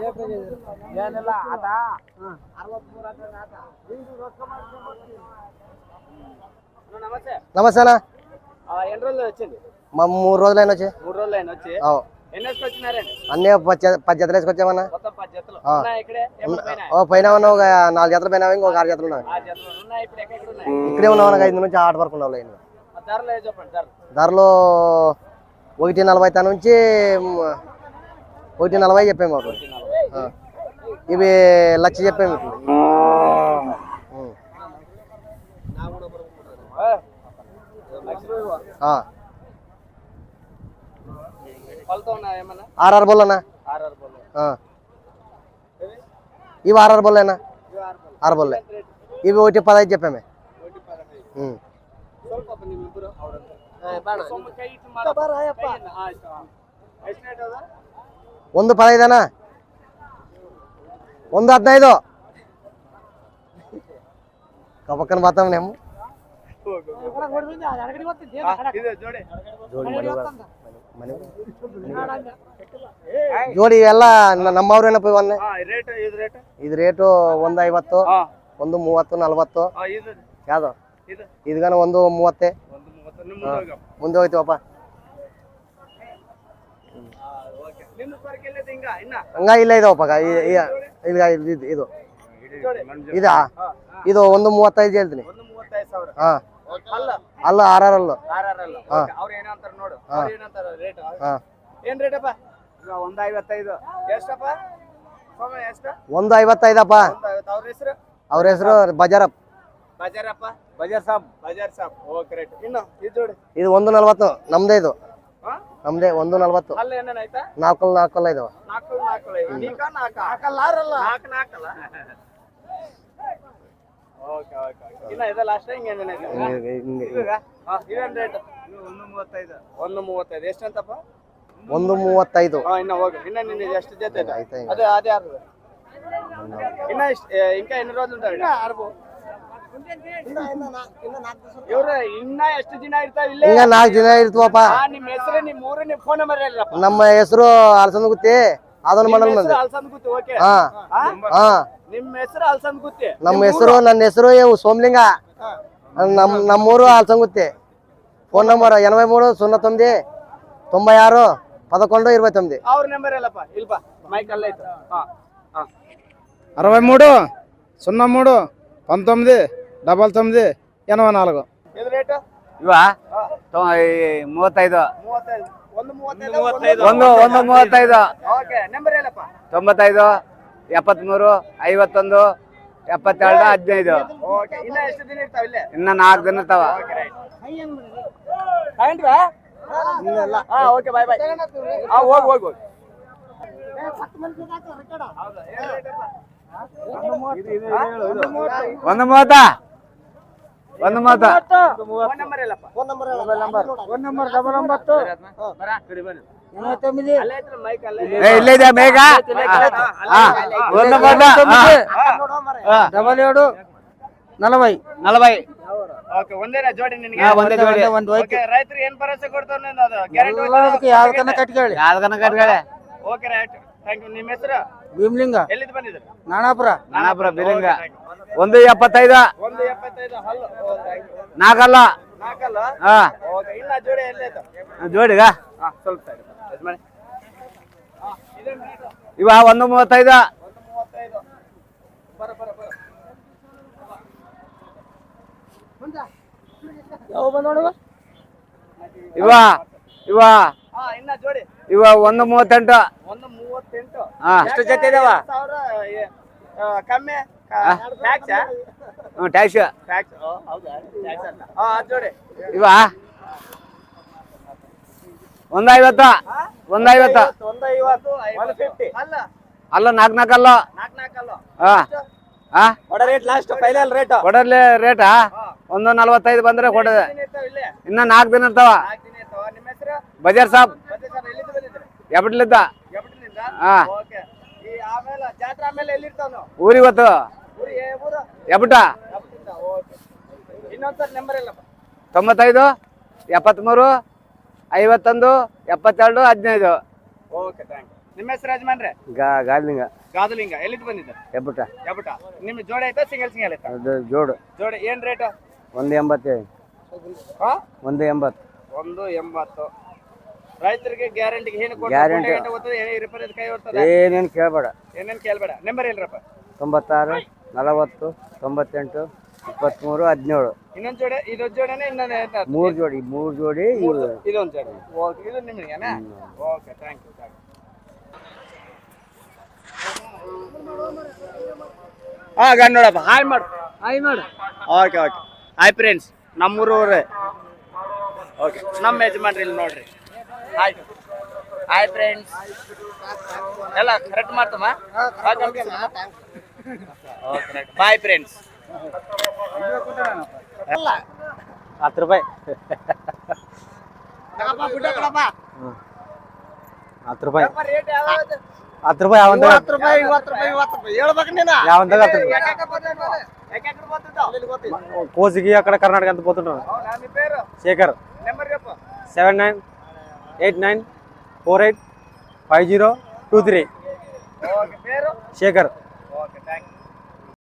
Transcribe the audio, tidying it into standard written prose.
ಏನಿಲ್ಲ ಆತ 63 నమస్తే నమస్తే అన్న. ఎన్ని రోజులు వచ్చింది? 3 రోజులైనా వచ్చి. 3 రోజులైనా వచ్చి. ఎన్ని వేసుకొచ్చినారండి? అన్నీ 10 జతలు వేసుకొచ్చామన్నా. మొత్తం 10 జతలు ఉన్నాయి ఇక్కడే. పైన ఉన్న ఒక 4 జతలు పైన ఇంకొక 6 జతలు ఉన్నాయి. 6 జతలు ఉన్నాయి. ఇప్పుడు ఎక్కడ ఉన్నాయి? ఇక్కడే ఉన్నామన్న. 5 నుంచి 8 వరకు ఉన్నాం. ధరలు చెప్పండి. ధరలు 1.40 నుంచి 1.40 చెప్పాము మాకు. ఇవి 1,00,000 చెప్పాము. ఆర్ఆర్ బోల్ అన్న. ఇవి ఆర్ఆర్ బోల్లేనా? 6 బోల్లే. ఇవి 1.15 చెప్పామే. 1.15 అన్న. 1.15 పక్కన పోతాం మేము. ಜೋಡಿ ಎಲ್ಲ ನಮ್ಮವ್ರೇನ ಪೋಯ್ ಒಂದೇ. ಇದು ರೇಟು 150, 130, 40. ಯಾವ್ದು ಇದಗಾನ 130 ಮುಂದೆ ಹೋಯ್ತೀವಪ್ಪ. ಹಂಗ ಇಲ್ಲ ಇದಾವಪ್ಪ. ಇದು ಇದಾ ಇದು 135 ಹೇಳ್ತೀನಿ. ಹಾ ಅಲ್ಲ ಆರಲ್ಲ. 155 ಅವ್ರ ಹೆಸರು ಬಜಾರಪ್ಪ. ಇದು 140 ನಮ್ದೇ. ಇದು ನಮ್ದೇ 140. 4 ಇದಾವ. ಎಷ್ಟಂತಪ್ಪ? 135. ಎಷ್ಟು ಜೊತೆ ఇంకా ఎన్ని రోజులు ఉంటారు ಇವ್ರ? ಇನ್ನ ಎಷ್ಟು ದಿನ ಇರ್ತಾವ? ಈಗ 4 ದಿನ ಇರ್ತೀವಪ್ಪ. ನಿಮ್ಮ ಹೆಸರು, ನಿಮ್ಮ ಊರು, ನಿಮ್ಮ ಫೋನ್ ನಂಬರ್ ಹೇಳಪ್ಪ. ನಮ್ಮ ಹೆಸರು ಅಲಸಂದ ಗುತ್ತಿ. ಅದನ್ನ ಮಂಡಲ ಮಂದಿ. ಅಲಸಂದ ಗುತ್ತಿ. ಓಕೆ. ನಿಮ್ಮ ಹೆಸರು ಅಲಸಂದ ಗುತ್ತಿ. ನನ್ನ ಹೆಸರು ಸೋಮಲಿಂಗ. ನಮ್ಮೂರು ಅಲಸಂಗುತ್ತಿ. Phone number 83 09 96 11 29. ಅವ್ರ ನಂಬರ್ ಹೇಳಪ್ಪ. ಇಲ್ಪ ಮೈಕ್ ಅಲ್ಲೇ ಐತೆ. 63 03 19 99 84. ಇದು ರೇಟ್ ಇವ 35. 135. ಓಕೆ. ನಂಬರ್ ಹೇಳಪ್ಪ. 95 73 51 72 15. ಓಕೆ. ಇನ್ನ ಎಷ್ಟು ದಿನ ಇರ್ತಾವ ಇಲ್ಲೇ? ಇನ್ನ 4 ದಿನ ಇರ್ತಾವ. ಓಕೆ. ಬಾಯ್ ಬಾಯ್. ಹೋಗ್ 130. ಇಲ್ಲೇ ಇದೆ ಬೇಗ. 40. ಒಂದೇನಾ ಜೋಡಿ ನಿನಗೆ? ಒಂದೇ ಜೋಡಿ. ರೈತರು ಏನ್ ಭರವಸೆ ಕೊಡ್ತಾವ? ಕಟ್ಕೊಳ್ಳಿ. ಯಾವ್ದನ್ನ ಕಟ್ಕೊಳ್ಳಿ. Okay right. Thank you. ನಿಮ್ಮ ಹೆಸರು? ಭೀಮಲಿಂಗ. ಎಲ್ಲಿಂದ ಬಂದಿದ್ರು? ನಾಣಾಪುರ ಬಿಲಿಂಗ. 175. 175 ಹಲ್ಲು. ನಾಲ್ಕಲ್ಲ. ಓಕೆ. ಇನ್ನ ಜೋಡಿ ಎಲ್ಲೈತೆ? ಜೋಡಿಗ ಸ್ವಲ್ಪ ಮಾಡಿ. ಇವ 135. ಇವ ಇನ್ನ ಜೋಡಿ ಇವ 138. 138. ಎಷ್ಟು ಜೊತೆ ಇದಾವ? ಕಮ್ಮಿ ಟ್ಯಾಕ್ಸ್. ಜೋಡಿ ಇವ 150. 150 ಅಲ್ಲ 4 ಅಲ್ಲ. Rate last final rate. ಕೊಡರ್ಲೆ ರೇಟಾ 145 ಬಂದ್ರೆ ಕೊಡದೆ. ಇನ್ನ 4 ದಿನ ಇರ್ತಾವ. ಬಜಾರ್ ಸಾಬ್ ಎಬ್ಬಿಡ್ಲಿದ್ದ. ಊರಿವತ್ತು ಎಬ್ಬಟ. 95 73 51 72 15. ಓಕೆ. Thank you. ನಿಮ್ಮ ಹೆಸರು ಯಜಮಾನ್ರೆ? ಗಾಲಿಂಗ ಗಾದಲಿಂಗ. ಎಲ್ಲಿಂದ ಬಂದಿದ್ದ? ಹೆಬ್ಬುಟ ಯಾಬುಟ. ನಿಮ್ಮ ಜೋಡಿ ಆಯ್ತಾ ಸಿಂಗಲ್ ಆಯ್ತಾ? ಅದು ಜೋಡು ಜೋಡಿ ಏನ್ ರೇಟ್? 180. 180. 180. ರೈತರಿಗೆ ಗ್ಯಾರಂಟಿಗೆ ಏನು ಗ್ಯಾರಂಟಿ. ಕೈ ಹೊರ್ತದೆ? ಏನೇನು ಕೇಳಬೇಡ. ಏನೇನ್ ಕೇಳ್ಬೇಡ. ನಂಬರ್ ಇಲ್ರಪ್ಪ? 96 40 98 23 17. ಇನ್ನೊಂದ್ ಜೋಡಿ ಇದೊಂದ್ ಜೋಡಿನೇ ಇನ್ನೊಂದು? ಮೂರು ಜೋಡಿ ಇದೊಂದ್ ಜೋಡಿ. ಓಕೆ, ಇದು ನಿಮ್ಗೆನಾ? Okay, thank you. ಹಾ ಗಂಡ ನೋಡಪ್ಪ. ಹಾಯ್ ಮಾಡು. Okay okay. ಹಾಯ್ ಫ್ರೆಂಡ್ಸ್, ನಮ್ಮೂರವ್ರೆ. ಓಕೆ, ನಮ್ಮ ಯಜಮಾನ್ರಿ ಇಲ್ಲಿ ನೋಡ್ರಿ. Hi friends. ಎಲ್ಲ ಕರೆಕ್ಟ್ ಮಾಡ್ತಮ್ಮ? Okay, bye friends. 10 ರೂಪಾಯಿ. 10 ರೂಪಾಯಿ. 10 ರೂಪಾಯಿ ಯಾವಂತ? 10 ರೂಪಾಯಿ 50 ರೂಪಾಯಿ 50 ರೂಪಾಯಿ ಹೇಳ್ಬೇಕು ನೀನು. ಯಾವಂತ ಯಾಕೆ ಕೋಸಿಗೆ ಆ ಕಡೆ ಕರ್ನಾಟಕ ಅಂತ పోతుంటాను. నీ పేరు? శేఖర్. నెంబర్ చెప్పు. 7989485023. ఓకే, పేరు? శేఖర్. Okay, thank you.